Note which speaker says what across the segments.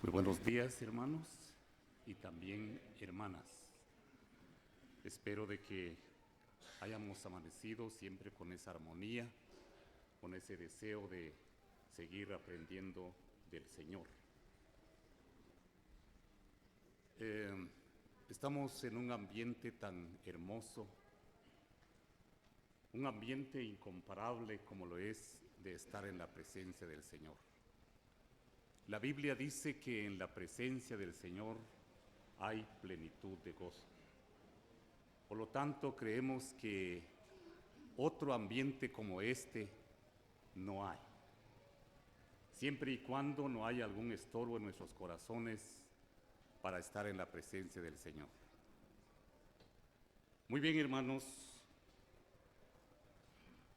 Speaker 1: Muy buenos días, hermanos y también hermanas. Espero de que hayamos amanecido siempre con esa armonía, con ese deseo de seguir aprendiendo del Señor. Estamos en un ambiente tan hermoso, un ambiente incomparable como lo es de estar en la presencia del Señor. La Biblia dice que en la presencia del Señor hay plenitud de gozo. Por lo tanto, creemos que otro ambiente como este no hay. Siempre y cuando no haya algún estorbo en nuestros corazones para estar en la presencia del Señor. Muy bien, hermanos,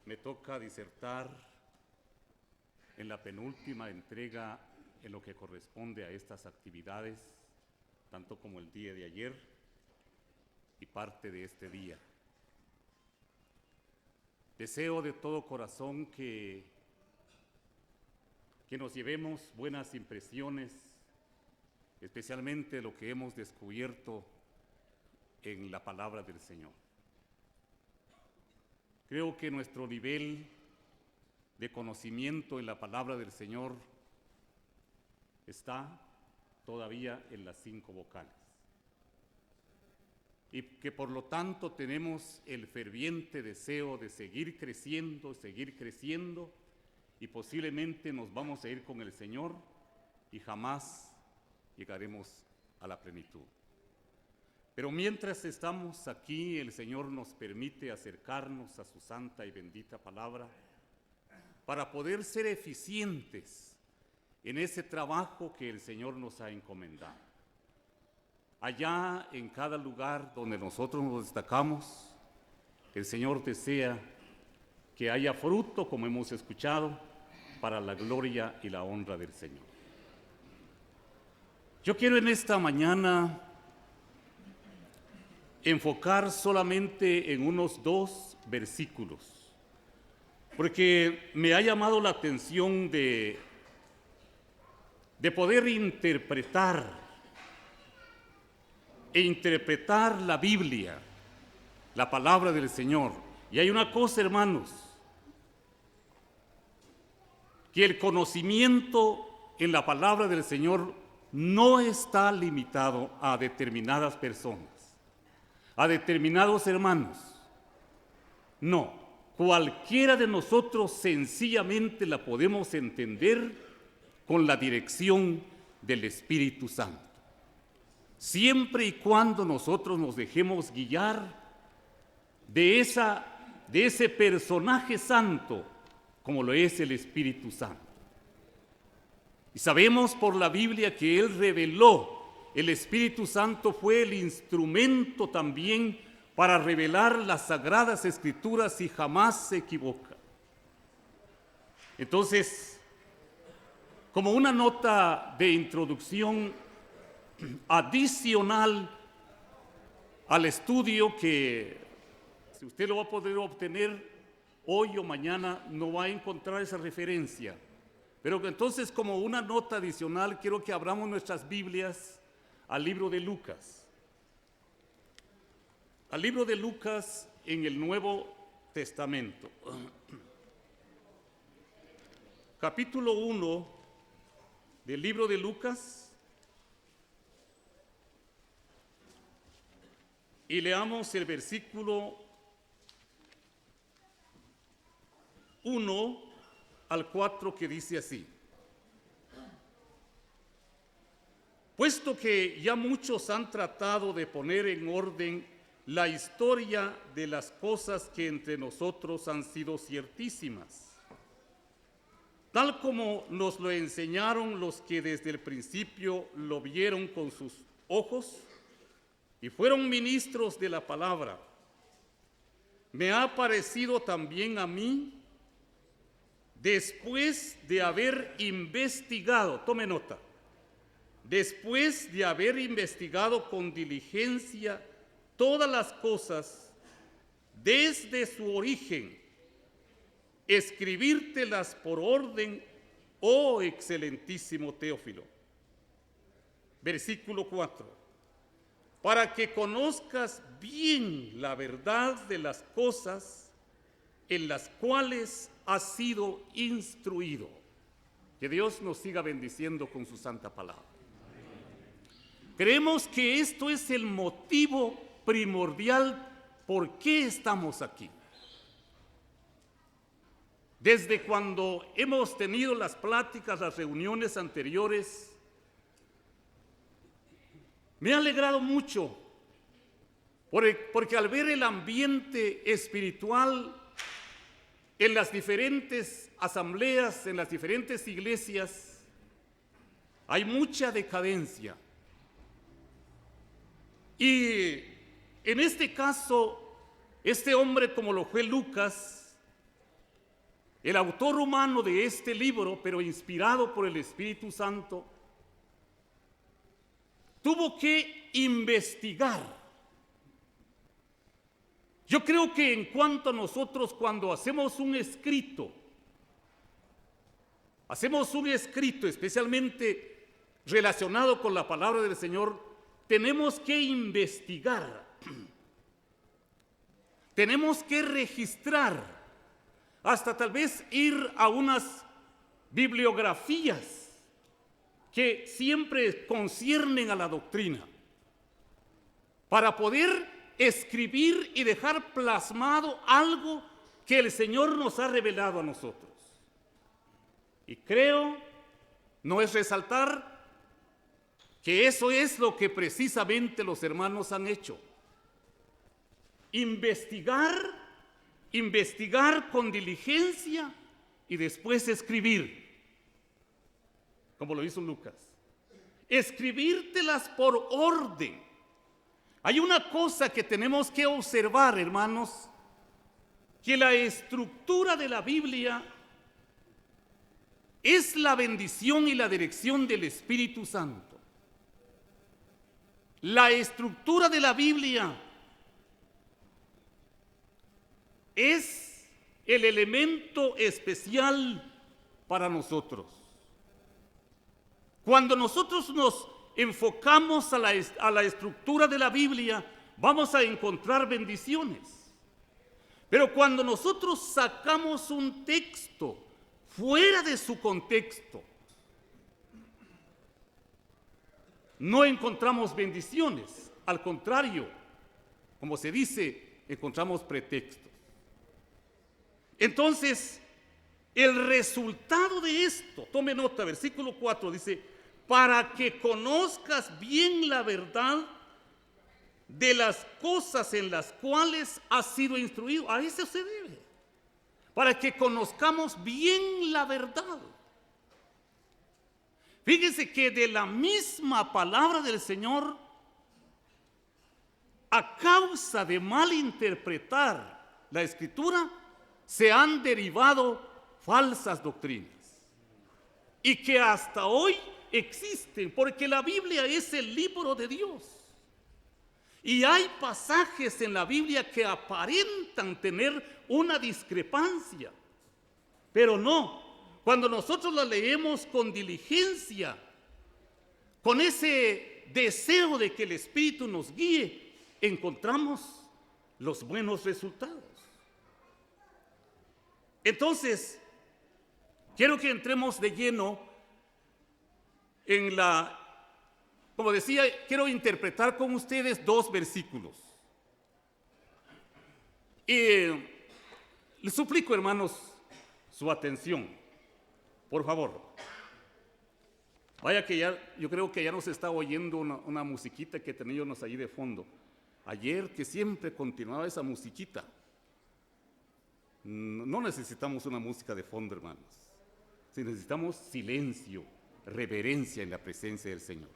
Speaker 1: me toca disertar en la penúltima entrega en lo que corresponde a estas actividades, tanto como el día de ayer y parte de este día. Deseo de todo corazón que nos llevemos buenas impresiones, especialmente lo que hemos descubierto en la palabra del Señor. Creo que nuestro nivel de conocimiento en la palabra del Señor está todavía en las 5 vocales. Y que por lo tanto tenemos el ferviente deseo de seguir creciendo y posiblemente nos vamos a ir con el Señor y jamás llegaremos a la plenitud. Pero mientras estamos aquí, el Señor nos permite acercarnos a su santa y bendita palabra para poder ser eficientes en ese trabajo que el Señor nos ha encomendado. Allá en cada lugar donde nosotros nos destacamos, el Señor desea que haya fruto, como hemos escuchado, para la gloria y la honra del Señor. Yo quiero en esta mañana enfocar solamente en unos 2 versículos, porque me ha llamado la atención de poder interpretar la Biblia, la palabra del Señor. Y hay una cosa, hermanos, que el conocimiento en la palabra del Señor no está limitado a determinadas personas, a determinados hermanos. No, cualquiera de nosotros sencillamente la podemos entender con la dirección del Espíritu Santo, siempre y cuando nosotros nos dejemos guiar de ese personaje santo, como lo es el Espíritu Santo. Y sabemos por la Biblia que Él reveló, el Espíritu Santo fue el instrumento también para revelar las Sagradas Escrituras y jamás se equivoca. Entonces, como una nota de introducción adicional al estudio que, si usted lo va a poder obtener hoy o mañana, no va a encontrar esa referencia. Pero entonces, como una nota adicional, quiero que abramos nuestras Biblias al libro de Lucas. Al libro de Lucas en el Nuevo Testamento. Capítulo 1 del libro de Lucas, y leamos el versículo 1 al 4 que dice así: puesto que ya muchos han tratado de poner en orden la historia de las cosas que entre nosotros han sido ciertísimas, tal como nos lo enseñaron los que desde el principio lo vieron con sus ojos y fueron ministros de la palabra, me ha parecido también a mí, después de haber investigado, tome nota, después de haber investigado con diligencia todas las cosas desde su origen, escribírtelas por orden, oh excelentísimo Teófilo, versículo 4, para que conozcas bien la verdad de las cosas en las cuales has sido instruido. Que Dios nos siga bendiciendo con su santa palabra. Creemos que esto es el motivo primordial por qué estamos aquí. Desde cuando hemos tenido las pláticas, las reuniones anteriores, me ha alegrado mucho, porque al ver el ambiente espiritual en las diferentes asambleas, en las diferentes iglesias, hay mucha decadencia. Y en este caso, este hombre, como lo fue Lucas, el autor humano de este libro, pero inspirado por el Espíritu Santo, tuvo que investigar. Yo creo que en cuanto a nosotros, cuando hacemos un escrito, especialmente relacionado con la palabra del Señor, tenemos que investigar, tenemos que registrar, hasta tal vez ir a unas bibliografías que siempre conciernen a la doctrina, para poder escribir y dejar plasmado algo que el Señor nos ha revelado a nosotros. Y creo, no es resaltar, que eso es lo que precisamente los hermanos han hecho. Investigar con diligencia y después escribir, como lo hizo Lucas. Escribírtelas por orden. Hay una cosa que tenemos que observar, hermanos, que la estructura de la Biblia es la bendición y la dirección del Espíritu Santo. La estructura de la Biblia es el elemento especial para nosotros. Cuando nosotros nos enfocamos a la estructura de la Biblia, vamos a encontrar bendiciones. Pero cuando nosotros sacamos un texto fuera de su contexto, no encontramos bendiciones. Al contrario, como se dice, encontramos pretextos. Entonces, el resultado de esto, tome nota, versículo 4 dice, para que conozcas bien la verdad de las cosas en las cuales has sido instruido. A eso se debe. Para que conozcamos bien la verdad. Fíjense que de la misma palabra del Señor, a causa de malinterpretar la Escritura, se han derivado falsas doctrinas. Y que hasta hoy existen, porque la Biblia es el libro de Dios. Y hay pasajes en la Biblia que aparentan tener una discrepancia, pero no. Cuando nosotros la leemos con diligencia, con ese deseo de que el Espíritu nos guíe, encontramos los buenos resultados. Entonces, quiero que entremos de lleno en como decía, quiero interpretar con ustedes 2 versículos. Y les suplico, hermanos, su atención. Por favor, vaya que yo creo que ya nos está oyendo una musiquita que teníamos ahí de fondo. Ayer que siempre continuaba esa musiquita. No necesitamos una música de fondo, hermanos. Si necesitamos silencio, reverencia en la presencia del Señor.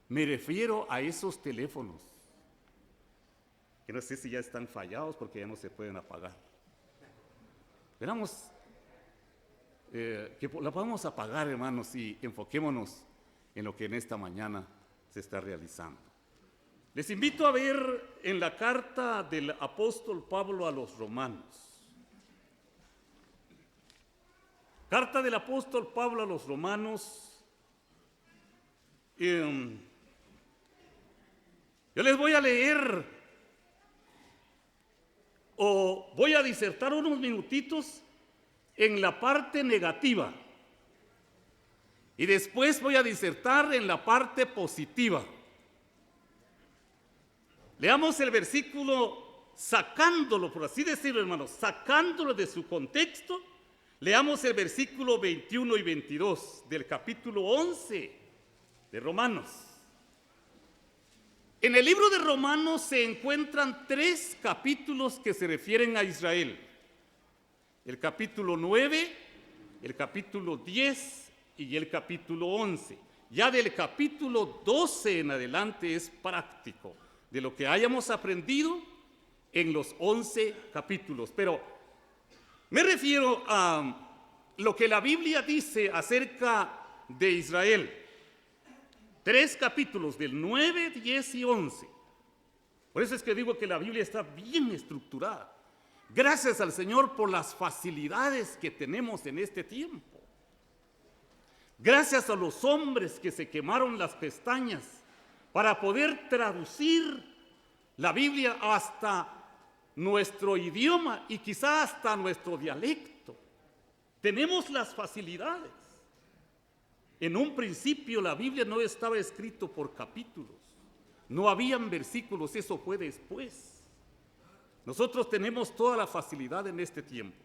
Speaker 1: Me refiero a esos teléfonos, que no sé si ya están fallados porque ya no se pueden apagar. Esperamos que la podamos apagar, hermanos, y enfoquémonos en lo que en esta mañana se está realizando. Les invito a ver en la carta del apóstol Pablo a los romanos. Carta del apóstol Pablo a los romanos, Yo les voy a leer o voy a disertar unos minutitos en la parte negativa y después voy a disertar en la parte positiva. Leamos el versículo sacándolo, por así decirlo, hermanos, sacándolo de su contexto. Leamos el versículo 21 y 22 del capítulo 11 de Romanos. En el libro de Romanos se encuentran 3 capítulos que se refieren a Israel. El capítulo 9, el capítulo 10 y el capítulo 11. Ya del capítulo 12 en adelante es práctico de lo que hayamos aprendido en los 11 capítulos. Pero me refiero a lo que la Biblia dice acerca de Israel. 3 capítulos del 9, 10 y 11. Por eso es que digo que la Biblia está bien estructurada. Gracias al Señor por las facilidades que tenemos en este tiempo. Gracias a los hombres que se quemaron las pestañas para poder traducir la Biblia hasta nuestro idioma y quizá hasta nuestro dialecto. Tenemos las facilidades. En un principio la Biblia no estaba escrito por capítulos, no habían versículos, eso fue después. Nosotros tenemos toda la facilidad en este tiempo.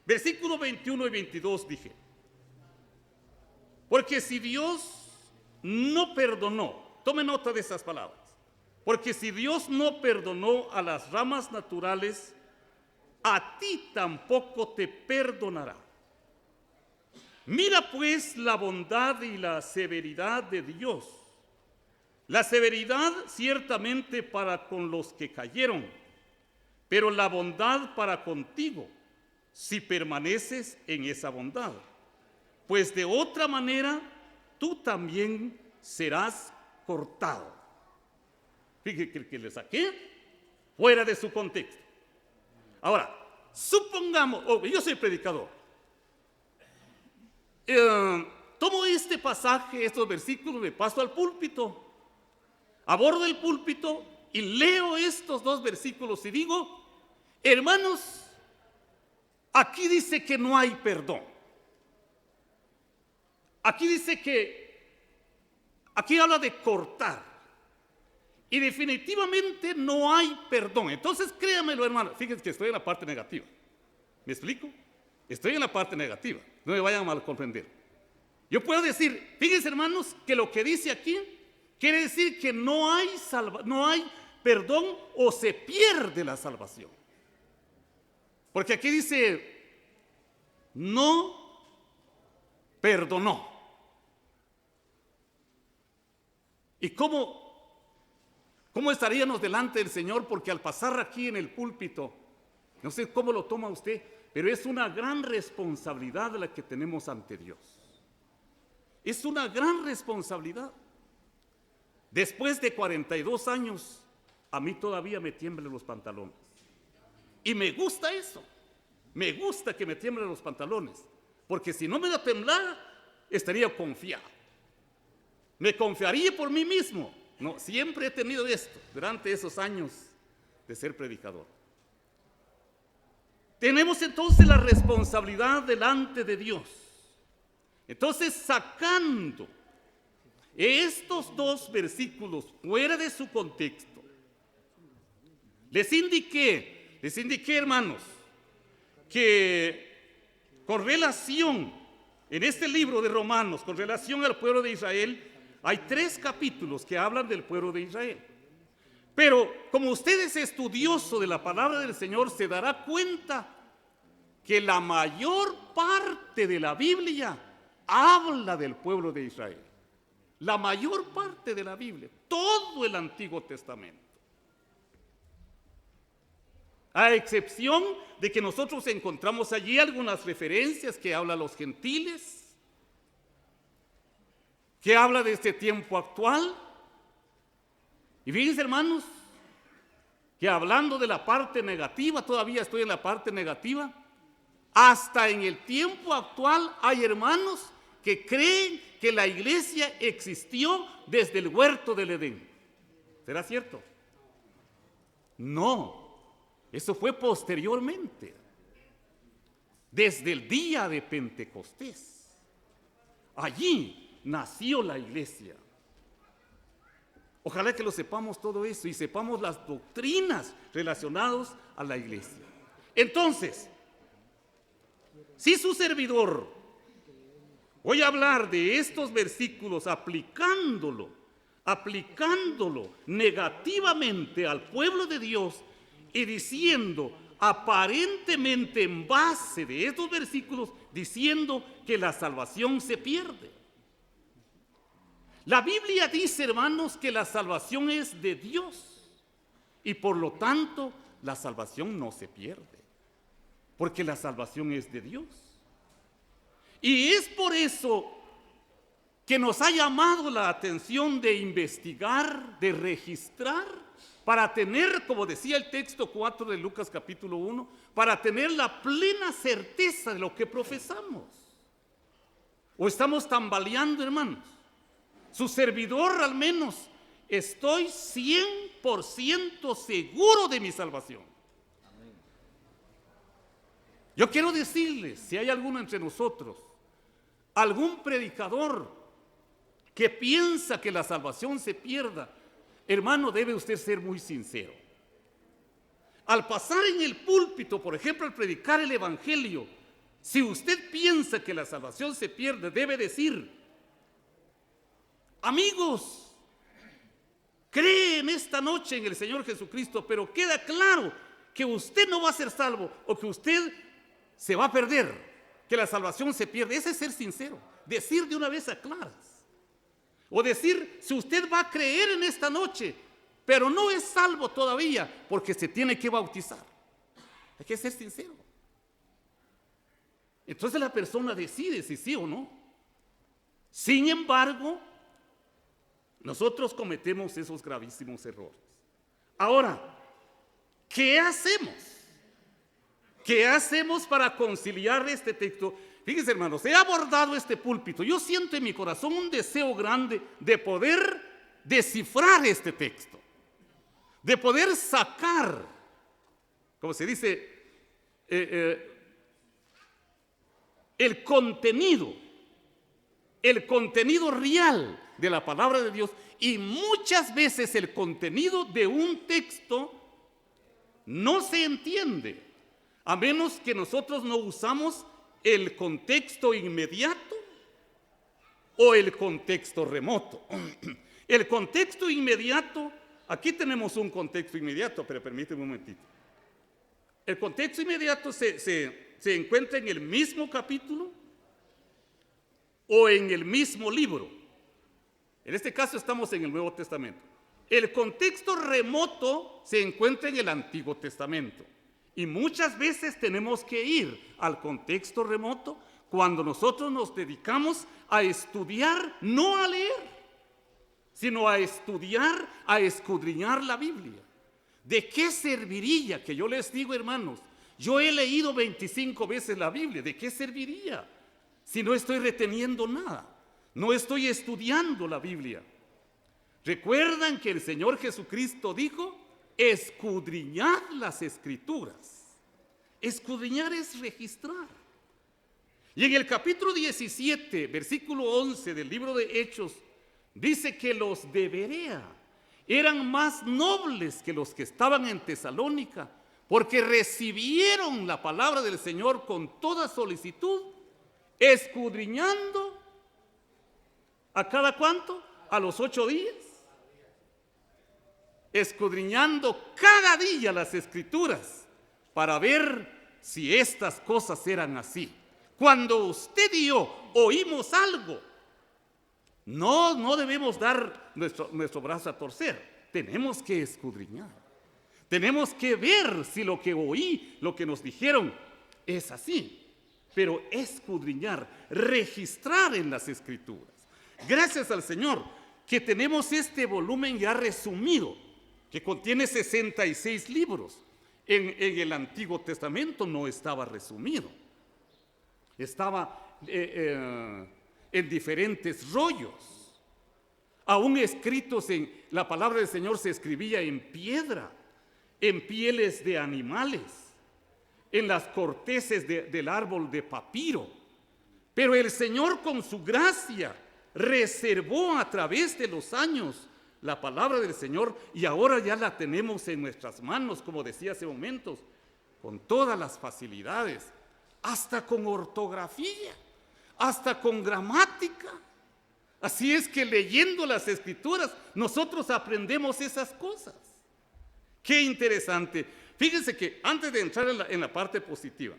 Speaker 1: Versículo 21 y 22 dije, porque si Dios no perdonó, tome nota de esas palabras, porque si Dios no perdonó a las ramas naturales, a ti tampoco te perdonará. Mira pues la bondad y la severidad de Dios. La severidad ciertamente para con los que cayeron, pero la bondad para contigo, si permaneces en esa bondad. Pues de otra manera, tú también serás cortado. Fíjate que le saqué fuera de su contexto. Ahora, supongamos, yo soy predicador. Tomo este pasaje, estos versículos, me paso al púlpito, abordo el púlpito y leo estos 2 versículos y digo, hermanos, aquí dice que no hay perdón. Aquí dice aquí habla de cortar. Y definitivamente no hay perdón. Entonces créamelo, hermano, fíjense que estoy en la parte negativa. ¿Me explico? Estoy en la parte negativa. No me vayan a mal comprender. Yo puedo decir, fíjense hermanos, que lo que dice aquí quiere decir que no hay perdón o se pierde la salvación. Porque aquí dice, no perdonó. ¿Y cómo estaríamos delante del Señor? Porque al pasar aquí en el púlpito, no sé cómo lo toma usted, pero es una gran responsabilidad la que tenemos ante Dios. Es una gran responsabilidad. Después de 42 años, a mí todavía me tiemblan los pantalones. Y me gusta eso. Me gusta que me tiemblen los pantalones. Porque si no me da temblar, estaría confiado. Me confiaría por mí mismo. No, siempre he tenido esto durante esos años de ser predicador. Tenemos entonces la responsabilidad delante de Dios. Entonces, sacando estos 2 versículos fuera de su contexto, les indiqué, hermanos, que con relación en este libro de Romanos, con relación al pueblo de Israel, hay 3 capítulos que hablan del pueblo de Israel. Pero como usted es estudioso de la palabra del Señor, se dará cuenta que la mayor parte de la Biblia habla del pueblo de Israel. La mayor parte de la Biblia, todo el Antiguo Testamento. A excepción de que nosotros encontramos allí algunas referencias que hablan los gentiles, que habla de este tiempo actual. Y fíjense, hermanos, que hablando de la parte negativa, todavía estoy en la parte negativa, hasta en el tiempo actual hay hermanos que creen que la iglesia existió desde el huerto del Edén. ¿Será cierto? No, eso fue posteriormente, desde el día de Pentecostés. Allí nació la iglesia. Ojalá que lo sepamos todo eso y sepamos las doctrinas relacionadas a la iglesia. Entonces, si su servidor voy a hablar de estos versículos aplicándolo negativamente al pueblo de Dios y diciendo aparentemente en base de estos versículos, diciendo que la salvación se pierde. La Biblia dice, hermanos, que la salvación es de Dios y por lo tanto la salvación no se pierde, porque la salvación es de Dios. Y es por eso que nos ha llamado la atención de investigar, de registrar, para tener, como decía el texto 4 de Lucas capítulo 1, para tener la plena certeza de lo que profesamos. ¿O estamos tambaleando, hermanos? Su servidor, al menos, estoy 100% seguro de mi salvación. Yo quiero decirles, si hay alguno entre nosotros, algún predicador que piensa que la salvación se pierda, hermano, debe usted ser muy sincero. Al pasar en el púlpito, por ejemplo, al predicar el evangelio, si usted piensa que la salvación se pierde, debe decir: amigos, cree en esta noche en el Señor Jesucristo, pero queda claro que usted no va a ser salvo o que usted se va a perder, que la salvación se pierde. Ese es ser sincero, decir de una vez a claras. O decir, si usted va a creer en esta noche, pero no es salvo todavía, porque se tiene que bautizar. Hay que ser sincero. Entonces la persona decide si sí o no. Sin embargo, nosotros cometemos esos gravísimos errores. Ahora, ¿qué hacemos? ¿Qué hacemos para conciliar este texto? Fíjense, hermanos, he abordado este púlpito. Yo siento en mi corazón un deseo grande de poder descifrar este texto, de poder sacar, como se dice, el contenido real de la palabra de Dios. Y muchas veces el contenido de un texto no se entiende, a menos que nosotros no usamos el contexto inmediato o el contexto remoto. El contexto inmediato, aquí tenemos un contexto inmediato, pero permíteme un momentito. El contexto inmediato se encuentra en el mismo capítulo o en el mismo libro. En este caso estamos en el Nuevo Testamento. El contexto remoto se encuentra en el Antiguo Testamento. Y muchas veces tenemos que ir al contexto remoto cuando nosotros nos dedicamos a estudiar, no a leer, sino a estudiar, a escudriñar la Biblia. ¿De qué serviría que yo les digo, hermanos? Yo he leído 25 veces la Biblia. ¿De qué serviría si no estoy reteniendo nada? No estoy estudiando la Biblia. ¿Recuerdan que el Señor Jesucristo dijo: escudriñar las Escrituras? Escudriñar es registrar. Y en el capítulo 17, versículo 11 del libro de Hechos, dice que los de Berea eran más nobles que los que estaban en Tesalónica, porque recibieron la palabra del Señor con toda solicitud, escudriñando ¿a cada cuánto? ¿A los 8 días? Escudriñando cada día las Escrituras para ver si estas cosas eran así. Cuando usted y yo oímos algo, no debemos dar nuestro brazo a torcer. Tenemos que escudriñar. Tenemos que ver si lo que oí, lo que nos dijeron, es así. Pero escudriñar, registrar en las Escrituras. Gracias al Señor que tenemos este volumen ya resumido, que contiene 66 libros. En el Antiguo Testamento no estaba resumido. Estaba en diferentes rollos. Aún escritos en la palabra del Señor se escribía en piedra, en pieles de animales, en las corteces del árbol de papiro. Pero el Señor, con su gracia, reservó a través de los años la palabra del Señor, y ahora ya la tenemos en nuestras manos, como decía hace momentos, con todas las facilidades, hasta con ortografía, hasta con gramática. Así es que leyendo las Escrituras nosotros aprendemos esas cosas. Qué interesante. Fíjense que antes de entrar en la parte positiva,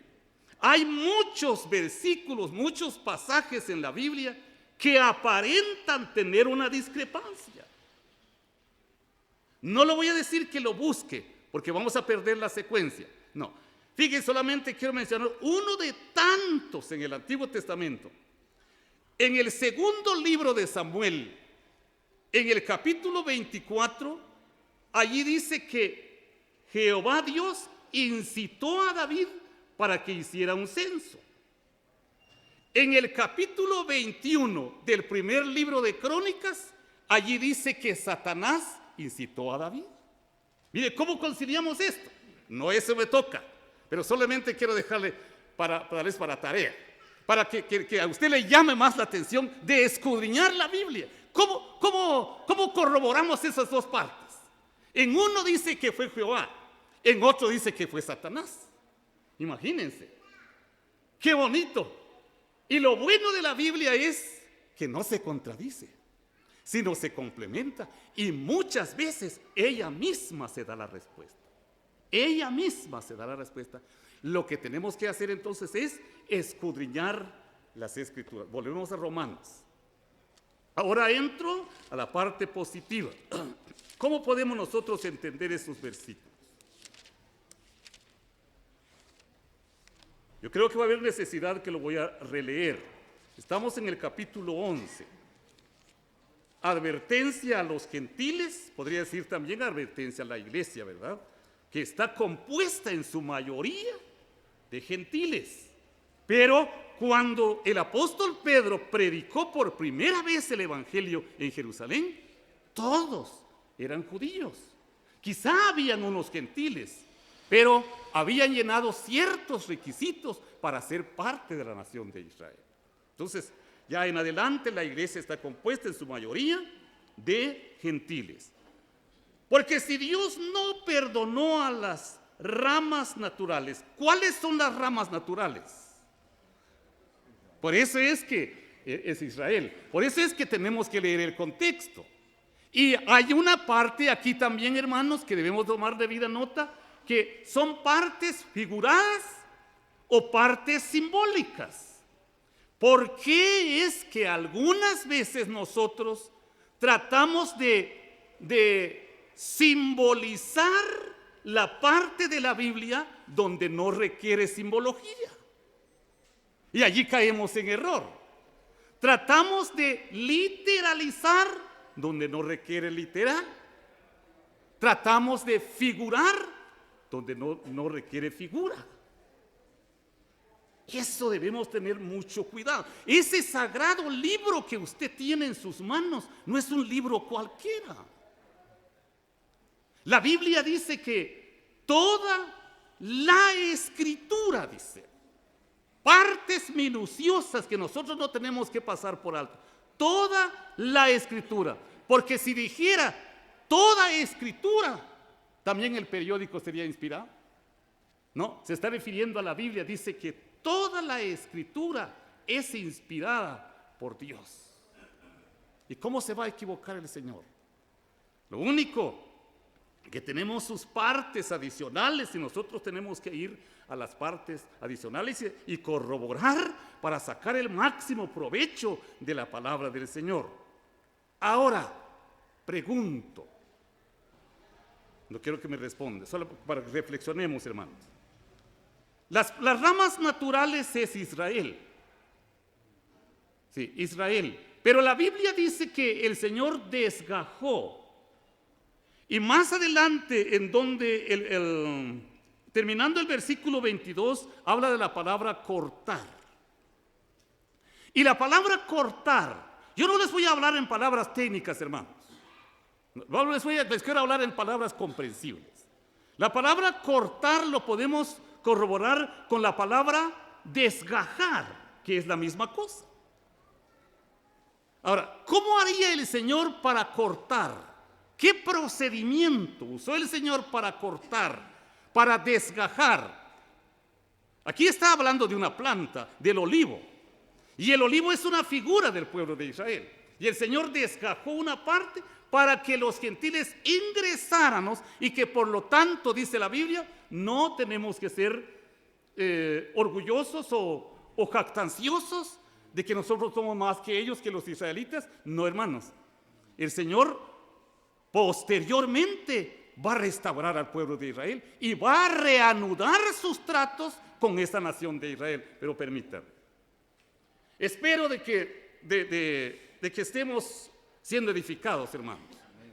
Speaker 1: hay muchos versículos, muchos pasajes en la Biblia que aparentan tener una discrepancia. No le voy a decir que lo busque, porque vamos a perder la secuencia. No, fíjense, solamente quiero mencionar uno de tantos en el Antiguo Testamento. En el segundo libro de Samuel, en el capítulo 24, allí dice que Jehová Dios incitó a David para que hiciera un censo. En el capítulo 21 del primer libro de Crónicas, allí dice que Satanás incitó a David. Mire, ¿cómo conciliamos esto? No, eso me toca, pero solamente quiero dejarle darles para tarea, para que a usted le llame más la atención de escudriñar la Biblia. ¿Cómo corroboramos esas dos partes? En uno dice que fue Jehová, en otro dice que fue Satanás. Imagínense, qué bonito. Y lo bueno de la Biblia es que no se contradice, sino se complementa, y muchas veces ella misma se da la respuesta. Ella misma se da la respuesta. Lo que tenemos que hacer entonces es escudriñar las Escrituras. Volvemos a Romanos. Ahora entro a la parte positiva. ¿Cómo podemos nosotros entender esos versículos? Yo creo que va a haber necesidad que lo voy a releer. Estamos en el capítulo 11. Advertencia a los gentiles, podría decir también advertencia a la iglesia, ¿verdad? Que está compuesta en su mayoría de gentiles. Pero cuando el apóstol Pedro predicó por primera vez el evangelio en Jerusalén, todos eran judíos. Quizá habían unos gentiles, pero habían llenado ciertos requisitos para ser parte de la nación de Israel. Entonces, ya en adelante la iglesia está compuesta en su mayoría de gentiles. Porque si Dios no perdonó a las ramas naturales, ¿cuáles son las ramas naturales? Por eso es que es Israel. Por eso es que tenemos que leer el contexto. Y hay una parte aquí también, hermanos, que debemos tomar debida nota, que son partes figuradas o partes simbólicas. ¿Por qué es que algunas veces nosotros tratamos de simbolizar la parte de la Biblia donde no requiere simbología? Y allí caemos en error. Tratamos de literalizar donde no requiere literal. Tratamos de figurar donde no requiere figura. Eso debemos tener mucho cuidado. Ese sagrado libro que usted tiene en sus manos no es un libro cualquiera. La Biblia dice que toda la Escritura, dice, partes minuciosas que nosotros no tenemos que pasar por alto, toda la Escritura, porque si dijera toda Escritura, también el periódico sería inspirado. No, se está refiriendo a la Biblia, dice que toda la Escritura es inspirada por Dios. ¿Y cómo se va a equivocar el Señor? Lo único que tenemos sus partes adicionales y nosotros tenemos que ir a las partes adicionales y corroborar para sacar el máximo provecho de la palabra del Señor. Ahora, pregunto, no quiero que me responda, solo para que reflexionemos, hermanos. Las ramas naturales es Israel. Sí, Israel. Pero la Biblia dice que el Señor desgajó. Y más adelante, en donde, terminando el versículo 22, habla de la palabra cortar. Y la palabra cortar, Yo no les voy a hablar en palabras técnicas, hermanos. Les quiero hablar en palabras comprensibles. La palabra cortar lo podemos corroborar con la palabra desgajar, que es la misma cosa. Ahora, ¿cómo haría el Señor para cortar? ¿Qué procedimiento usó el Señor para cortar, para desgajar? Aquí está hablando de una planta, del olivo. Y el olivo es una figura del pueblo de Israel. Y el Señor desgajó una parte para que los gentiles ingresáramos y que por lo tanto, dice la Biblia, no tenemos que ser orgullosos o jactanciosos de que nosotros somos más que ellos, que los israelitas. No, hermanos. El Señor posteriormente va a restaurar al pueblo de Israel y va a reanudar sus tratos con esta nación de Israel. Pero permítanme. Espero de que estemos siendo edificados, hermanos,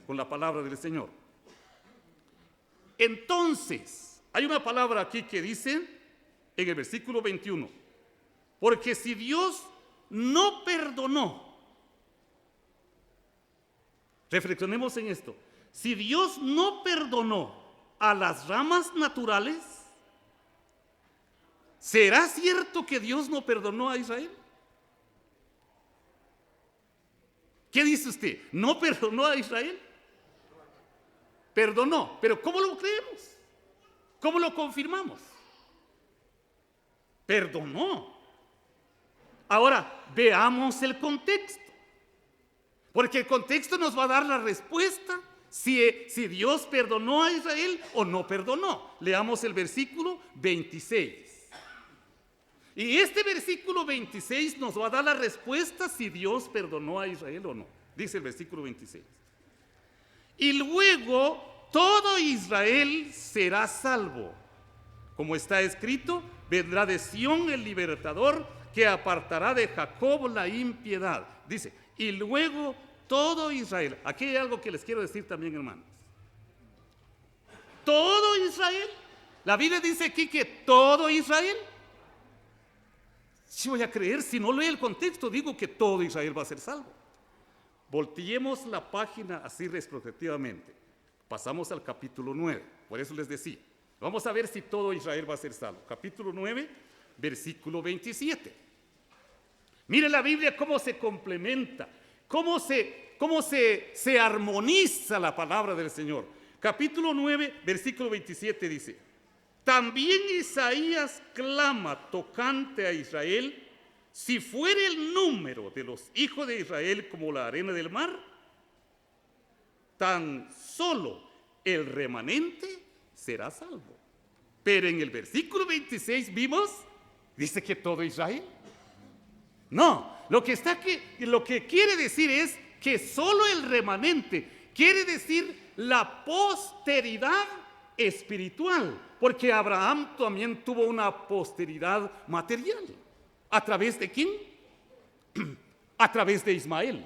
Speaker 1: con la palabra del Señor. Entonces, hay una palabra aquí que dice en el versículo 21, porque si Dios no perdonó, reflexionemos en esto, si Dios no perdonó a las ramas naturales, ¿será cierto que Dios no perdonó a Israel? ¿Qué dice usted? ¿No perdonó a Israel? Perdonó, pero ¿cómo lo creemos? ¿Cómo lo confirmamos? Perdonó. Ahora, veamos el contexto, porque el contexto nos va a dar la respuesta si Dios perdonó a Israel o no perdonó. Leamos el versículo 26. Y este versículo 26 nos va a dar la respuesta si Dios perdonó a Israel o no. Dice el versículo 26. Y luego todo Israel será salvo. Como está escrito, vendrá de Sión el libertador que apartará de Jacob la impiedad. Dice, y luego todo Israel. Aquí hay algo que les quiero decir también, hermanos. Todo Israel. La Biblia dice aquí que todo Israel. Si voy a creer, si no leo el contexto, digo que todo Israel va a ser salvo. Volteemos la página así retrospectivamente. Pasamos al capítulo 9, por eso les decía. Vamos a ver si todo Israel va a ser salvo. Capítulo 9, versículo 27. Mire la Biblia cómo se complementa, cómo se armoniza la palabra del Señor. Capítulo 9, versículo 27 dice: también Isaías clama tocante a Israel, si fuere el número de los hijos de Israel como la arena del mar, tan solo el remanente será salvo. Pero en el versículo 26 vimos, dice que todo Israel. No, lo que quiere decir es que solo el remanente, quiere decir la posteridad espiritual, porque Abraham también tuvo una posteridad material. ¿A través de quién? A través de Ismael.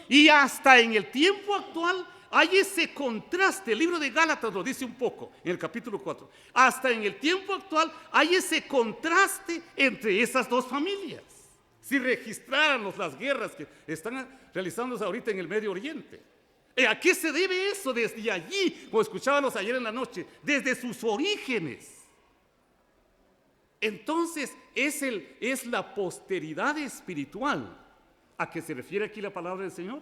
Speaker 1: Y hasta en el tiempo actual hay ese contraste. El libro de Gálatas lo dice un poco en el capítulo 4. Hasta en el tiempo actual hay ese contraste entre esas dos familias. Si registráramos las guerras que están realizándose ahorita en el Medio Oriente. ¿A qué se debe eso? Desde allí, como escuchábamos ayer en la noche, desde sus orígenes. Entonces es la posteridad espiritual a que se refiere aquí la palabra del Señor.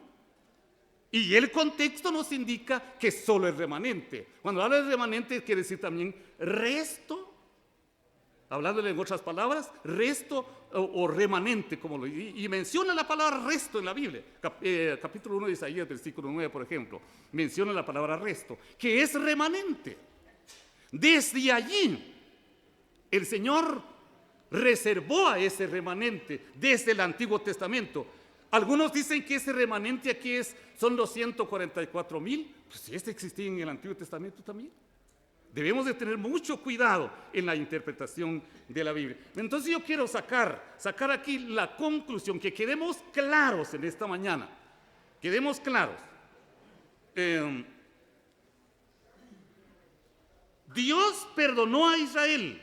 Speaker 1: Y el contexto nos indica que solo el remanente. Cuando habla de remanente quiere decir también resto, hablándole en otras palabras, resto o remanente, y menciona la palabra resto en la Biblia. Capítulo 1 de Isaías, versículo 9, por ejemplo, menciona la palabra resto, que es remanente. Desde allí, el Señor reservó a ese remanente desde el Antiguo Testamento. Algunos dicen que ese remanente aquí son los 144,000. Pues si este existía en el Antiguo Testamento también. Debemos de tener mucho cuidado en la interpretación de la Biblia. Entonces yo quiero sacar aquí la conclusión, que quedemos claros en esta mañana. Quedemos claros. Dios perdonó a Israel,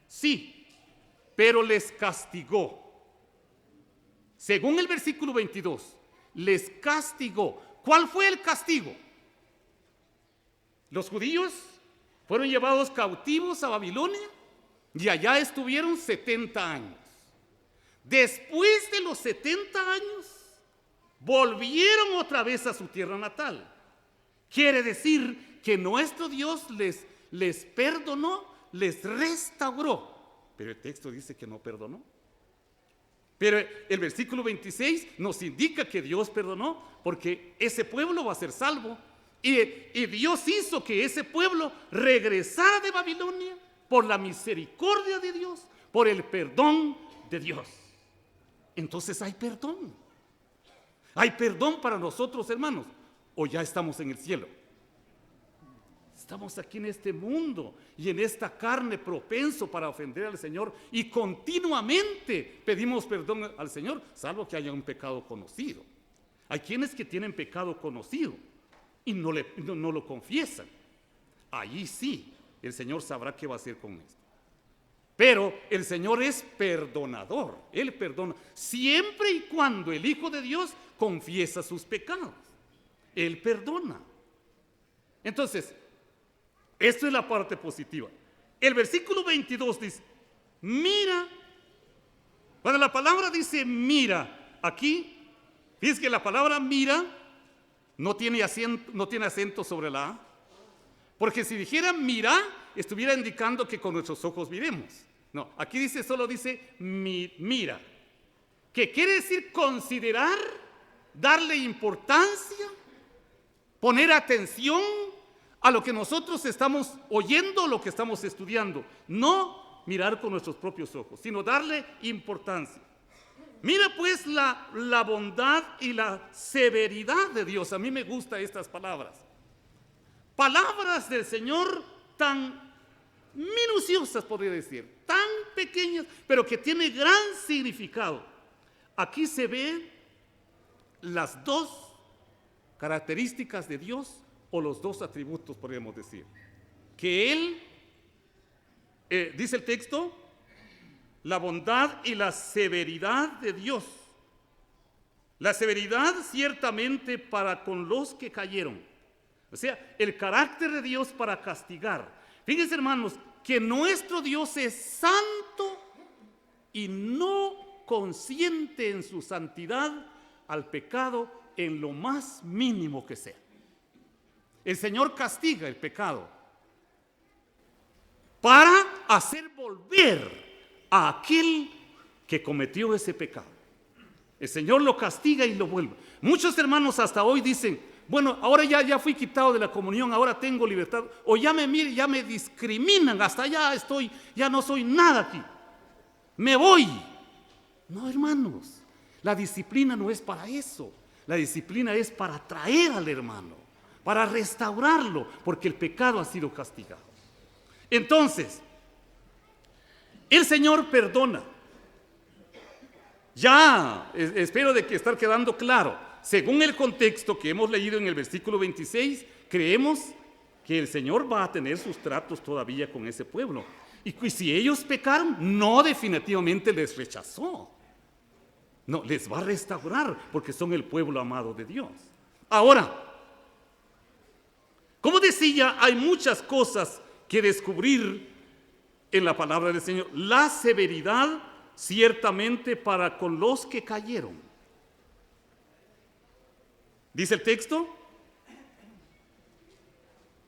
Speaker 1: sí, pero les castigó. según el versículo 22, les castigó. ¿Cuál fue el castigo? Los judíos fueron llevados cautivos a Babilonia y allá estuvieron 70 años. Después de los 70 años, volvieron otra vez a su tierra natal. Quiere decir que nuestro Dios les perdonó, les restauró. Pero el texto dice que no perdonó. Pero el versículo 26 nos indica que Dios perdonó porque ese pueblo va a ser salvo. Y Dios hizo que ese pueblo regresara de Babilonia por la misericordia de Dios, por el perdón de Dios. Entonces hay perdón. Hay perdón para nosotros, hermanos. O ya estamos en el cielo. Estamos aquí en este mundo y en esta carne propenso para ofender al Señor y continuamente pedimos perdón al Señor, salvo que haya un pecado conocido. Hay quienes que tienen pecado conocido y no lo confiesan. Allí sí, el Señor sabrá qué va a hacer con esto. Pero el Señor es perdonador. Él perdona siempre y cuando el Hijo de Dios confiesa sus pecados. Él perdona. Entonces, esto es la parte positiva. El versículo 22 dice, mira. Cuando la palabra dice mira, aquí, fíjense que la palabra mira no tiene acento sobre la A. Porque si dijera mira, estuviera indicando que con nuestros ojos miremos. No, aquí solo dice mira. Que quiere decir considerar, darle importancia, poner atención a lo que nosotros estamos oyendo, lo que estamos estudiando. No mirar con nuestros propios ojos, sino darle importancia. Mira pues la bondad y la severidad de Dios. A mí me gustan estas palabras. Palabras del Señor tan minuciosas, podría decir, tan pequeñas, pero que tiene gran significado. Aquí se ven las dos características de Dios, o los dos atributos, podríamos decir. Que Él, dice el texto, la bondad y la severidad de Dios. La severidad ciertamente para con los que cayeron. O sea, el carácter de Dios para castigar. Fíjense, hermanos, que nuestro Dios es santo y no consiente en su santidad al pecado en lo más mínimo que sea. El Señor castiga el pecado para hacer volver a aquel que cometió ese pecado. El Señor lo castiga y lo vuelve. Muchos hermanos hasta hoy dicen, bueno, ahora ya fui quitado de la comunión, ahora tengo libertad, o ya me discriminan, hasta allá estoy, ya no soy nada aquí, me voy. No, hermanos, la disciplina no es para eso. La disciplina es para traer al hermano, para restaurarlo, porque el pecado ha sido castigado. Entonces, el Señor perdona. Ya, espero de que estar quedando claro. Según el contexto que hemos leído en el versículo 26, creemos que el Señor va a tener sus tratos todavía con ese pueblo. Y si ellos pecaron, no, definitivamente les rechazó. No, les va a restaurar porque son el pueblo amado de Dios. Ahora, como decía, hay muchas cosas que descubrir en la palabra del Señor. La severidad ciertamente para con los que cayeron. Dice el texto,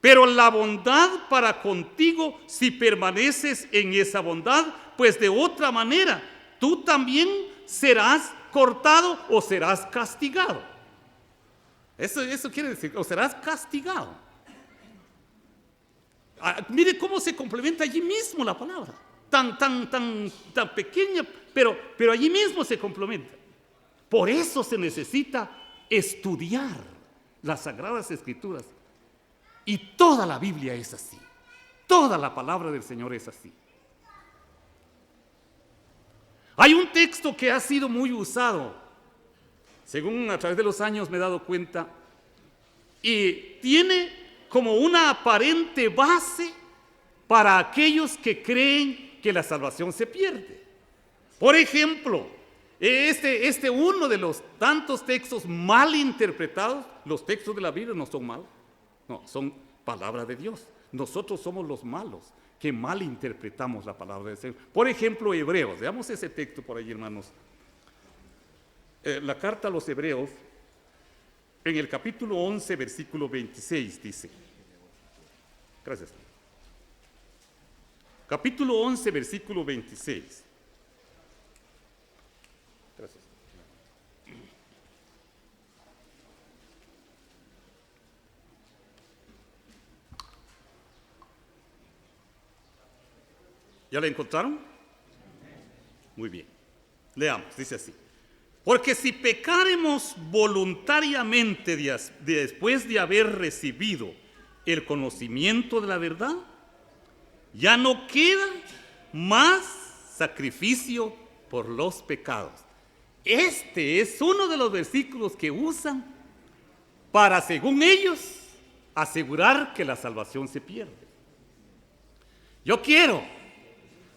Speaker 1: pero la bondad para contigo si permaneces en esa bondad, pues de otra manera tú también serás cortado o serás castigado. Eso quiere decir, o serás castigado. Mire cómo se complementa allí mismo la palabra, tan pequeña, pero allí mismo se complementa. Por eso se necesita estudiar las Sagradas Escrituras. Y toda la Biblia es así. Toda la palabra del Señor es así. Hay un texto que ha sido muy usado, según a través de los años me he dado cuenta, y tiene como una aparente base para aquellos que creen que la salvación se pierde. Por ejemplo, Uno de los tantos textos mal interpretados. Los textos de la Biblia no son malos, no, son palabra de Dios. Nosotros somos los malos que mal interpretamos la palabra del Señor. Por ejemplo, Hebreos, veamos ese texto por ahí, hermanos. La carta a los Hebreos, en el capítulo 11, versículo 26, dice. Gracias. Capítulo 11, versículo 26. Gracias. ¿Ya la encontraron? Muy bien. Leamos, dice así. Porque si pecaremos voluntariamente después de haber recibido el conocimiento de la verdad, ya no queda más sacrificio por los pecados. Este es uno de los versículos que usan para, según ellos, asegurar que la salvación se pierde. Yo quiero,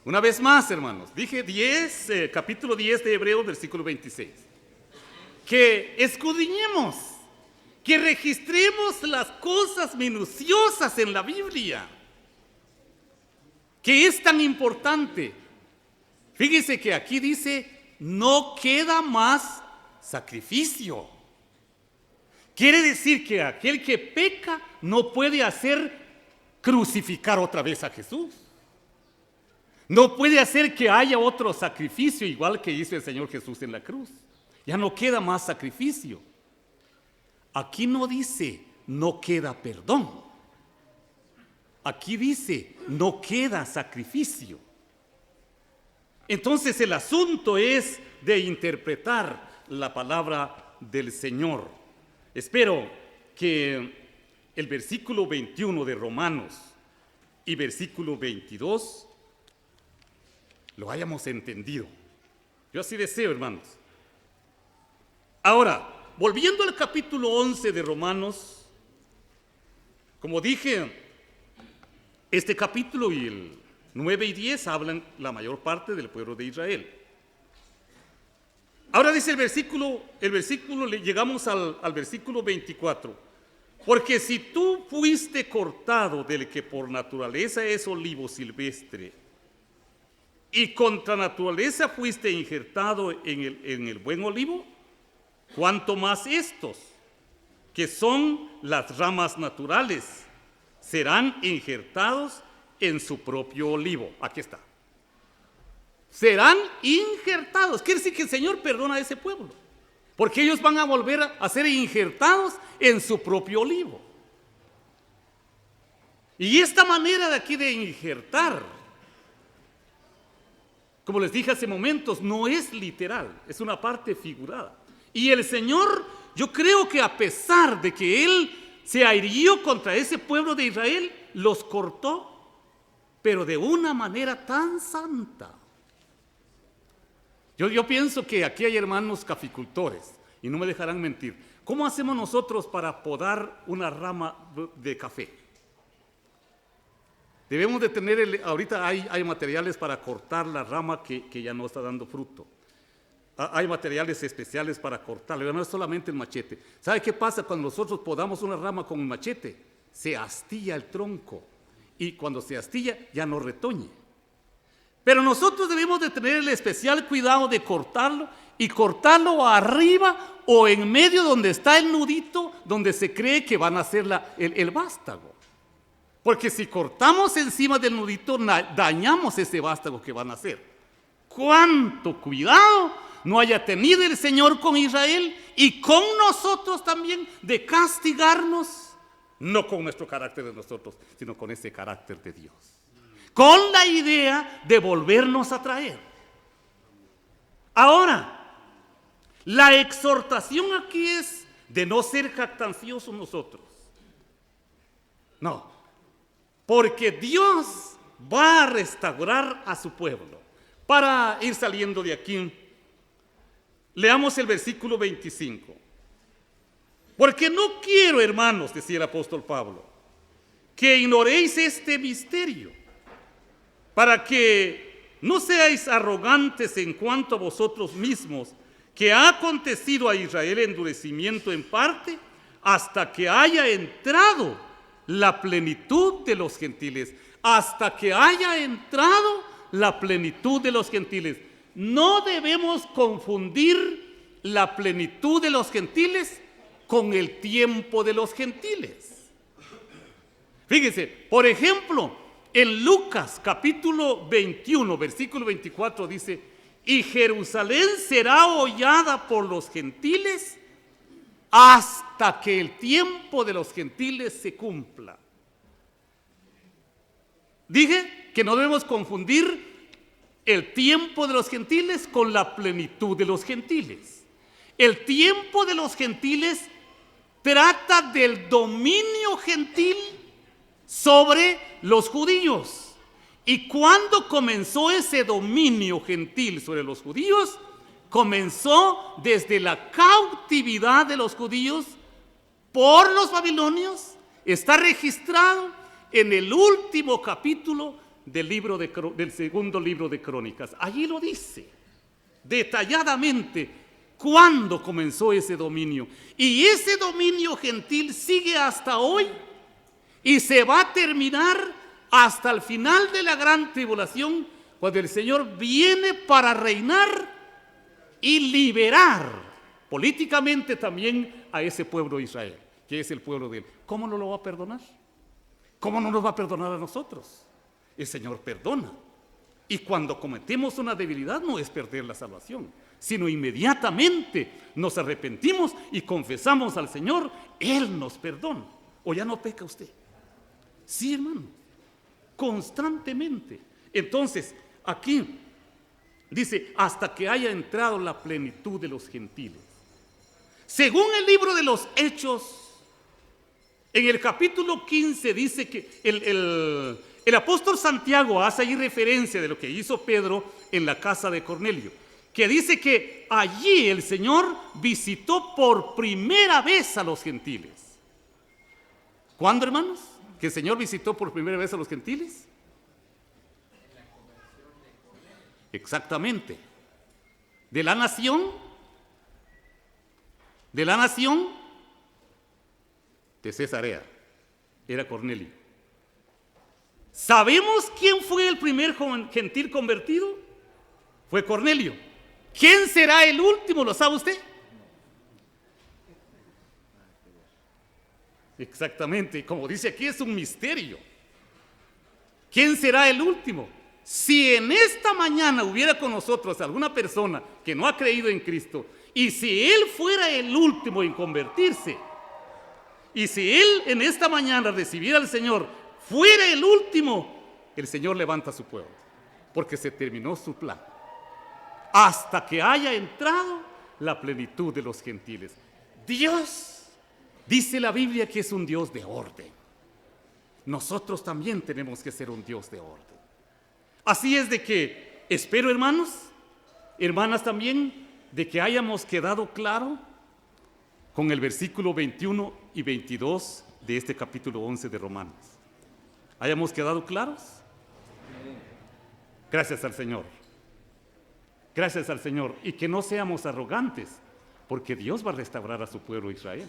Speaker 1: una vez más, hermanos, dije capítulo 10 de Hebreos, versículo 26, que escudriñemos, que registremos las cosas minuciosas en la Biblia, que es tan importante. Fíjese que aquí dice, no queda más sacrificio. Quiere decir que aquel que peca no puede hacer crucificar otra vez a Jesús. No puede hacer que haya otro sacrificio igual que hizo el Señor Jesús en la cruz. Ya no queda más sacrificio. Aquí no dice, no queda perdón. Aquí dice, no queda sacrificio. Entonces el asunto es de interpretar la palabra del Señor. Espero que el versículo 21 de Romanos y versículo 22 lo hayamos entendido. Yo así deseo, hermanos. Ahora, volviendo al capítulo 11 de Romanos, como dije, este capítulo y el 9 y 10 hablan la mayor parte del pueblo de Israel. Ahora dice el versículo llegamos al versículo 24. Porque si tú fuiste cortado del que por naturaleza es olivo silvestre, y contra naturaleza fuiste injertado en el buen olivo, cuanto más estos, que son las ramas naturales, serán injertados en su propio olivo. Aquí está. Serán injertados. Quiere decir que el Señor perdona a ese pueblo, porque ellos van a volver a ser injertados en su propio olivo. Y esta manera de aquí de injertar, como les dije hace momentos, no es literal, es una parte figurada. Y el Señor, yo creo que a pesar de que Él se airió contra ese pueblo de Israel, los cortó, pero de una manera tan santa. Yo pienso que aquí hay hermanos caficultores, y no me dejarán mentir. ¿Cómo hacemos nosotros para podar una rama de café? Debemos de tener, ahorita hay materiales para cortar la rama que ya no está dando fruto. Hay materiales especiales para cortarlo, no es solamente el machete. ¿Sabe qué pasa cuando nosotros podamos una rama con un machete? Se astilla el tronco, y cuando se astilla ya no retoñe. Pero nosotros debemos de tener el especial cuidado de cortarlo, y cortarlo arriba o en medio donde está el nudito, donde se cree que van a hacer el vástago. Porque si cortamos encima del nudito, dañamos ese vástago que van a hacer. ¡Cuánto cuidado no haya tenido el Señor con Israel y con nosotros también de castigarnos! No con nuestro carácter de nosotros, sino con ese carácter de Dios. Con la idea de volvernos a traer. Ahora, la exhortación aquí es de no ser jactanciosos nosotros. No. Porque Dios va a restaurar a su pueblo. Para ir saliendo de aquí, leamos el versículo 25. Porque no quiero, hermanos, decía el apóstol Pablo, que ignoréis este misterio, para que no seáis arrogantes en cuanto a vosotros mismos, que ha acontecido a Israel endurecimiento en parte, hasta que haya entrado la plenitud de los gentiles. Hasta que haya entrado la plenitud de los gentiles. No debemos confundir la plenitud de los gentiles con el tiempo de los gentiles. Fíjense, por ejemplo, en Lucas capítulo 21, versículo 24 dice: y Jerusalén será hollada por los gentiles hasta que el tiempo de los gentiles se cumpla. Dije que no debemos confundir el tiempo de los gentiles con la plenitud de los gentiles. El tiempo de los gentiles trata del dominio gentil sobre los judíos. ¿Y cuándo comenzó ese dominio gentil sobre los judíos? Comenzó desde la cautividad de los judíos por los babilonios. Está registrado en el último capítulo del segundo libro de Crónicas. Allí lo dice detalladamente cuándo comenzó ese dominio. Y ese dominio gentil sigue hasta hoy y se va a terminar hasta el final de la gran tribulación, cuando el Señor viene para reinar y liberar políticamente también a ese pueblo de Israel, que es el pueblo de Él. ¿Cómo no lo va a perdonar? ¿Cómo no nos va a perdonar a nosotros? El Señor perdona. Y cuando cometemos una debilidad no es perder la salvación, sino inmediatamente nos arrepentimos y confesamos al Señor, Él nos perdona. ¿O ya no peca usted? Sí, hermano, constantemente. Entonces, aquí dice, hasta que haya entrado la plenitud de los gentiles. Según el libro de los Hechos, en el capítulo 15 dice que el apóstol Santiago hace ahí referencia de lo que hizo Pedro en la casa de Cornelio, que dice que allí el Señor visitó por primera vez a los gentiles. ¿Cuándo, hermanos? ¿Que el Señor visitó por primera vez a los gentiles? Exactamente. De la nación de Cesarea. Era Cornelio. ¿Sabemos quién fue el primer gentil convertido? Fue Cornelio. ¿Quién será el último? ¿Lo sabe usted? Exactamente, como dice aquí, es un misterio. ¿Quién será el último? Si en esta mañana hubiera con nosotros alguna persona que no ha creído en Cristo, y si él fuera el último en convertirse, y si él en esta mañana recibiera al Señor, fuera el último, el Señor levanta a su pueblo, porque se terminó su plan, hasta que haya entrado la plenitud de los gentiles. Dios, dice la Biblia, que es un Dios de orden. Nosotros también tenemos que ser un Dios de orden. Así es de que espero, hermanos, hermanas también, de que hayamos quedado claro con el versículo 21 y 22 de este capítulo 11 de Romanos. ¿Hayamos quedado claros? Gracias al Señor. Gracias al Señor. Y que no seamos arrogantes, porque Dios va a restaurar a su pueblo Israel.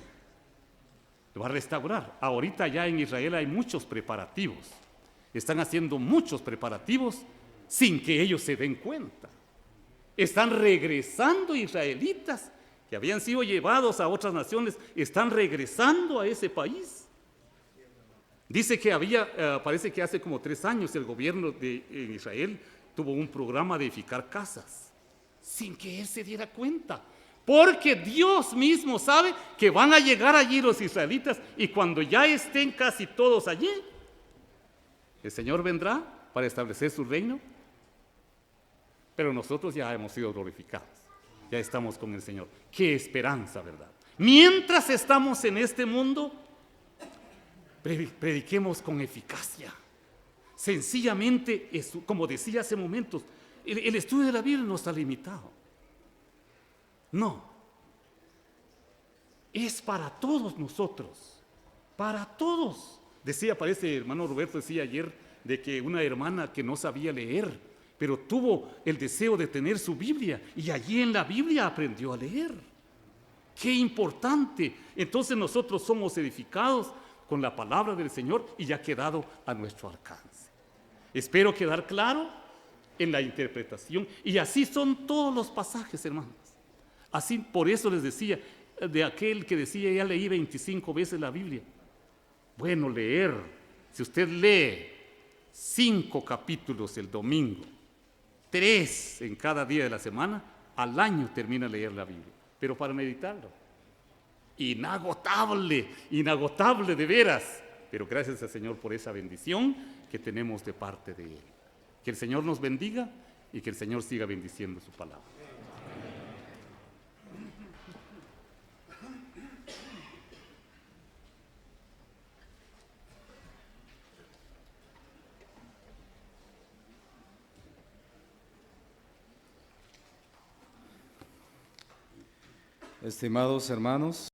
Speaker 1: Lo va a restaurar. Ahorita ya en Israel hay muchos preparativos. Están haciendo muchos preparativos sin que ellos se den cuenta. Están regresando israelitas que habían sido llevados a otras naciones, están regresando a ese país. Dice que parece que hace como 3 años el gobierno de Israel tuvo un programa de edificar casas, sin que él se diera cuenta. Porque Dios mismo sabe que van a llegar allí los israelitas, y cuando ya estén casi todos allí, el Señor vendrá para establecer su reino. Pero nosotros ya hemos sido glorificados, ya estamos con el Señor. ¡Qué esperanza!, ¿verdad? Mientras estamos en este mundo, prediquemos con eficacia. Sencillamente, como decía hace momentos, el estudio de la Biblia no está limitado. No. Es para todos nosotros. Para todos. Parece, hermano Roberto decía ayer, de que una hermana que no sabía leer, pero tuvo el deseo de tener su Biblia y allí en la Biblia aprendió a leer. ¡Qué importante! Entonces nosotros somos edificados con la palabra del Señor y ya ha quedado a nuestro alcance. Espero quedar claro en la interpretación, y así son todos los pasajes, hermanos. Así, por eso les decía, de aquel que decía, ya leí 25 veces la Biblia. Bueno, leer, si usted lee 5 capítulos el domingo, 3 en cada día de la semana, al año termina de leer la Biblia. Pero para meditarlo, inagotable, inagotable de veras. Pero gracias al Señor por esa bendición que tenemos de parte de Él. Que el Señor nos bendiga y que el Señor siga bendiciendo su palabra.
Speaker 2: Estimados hermanos,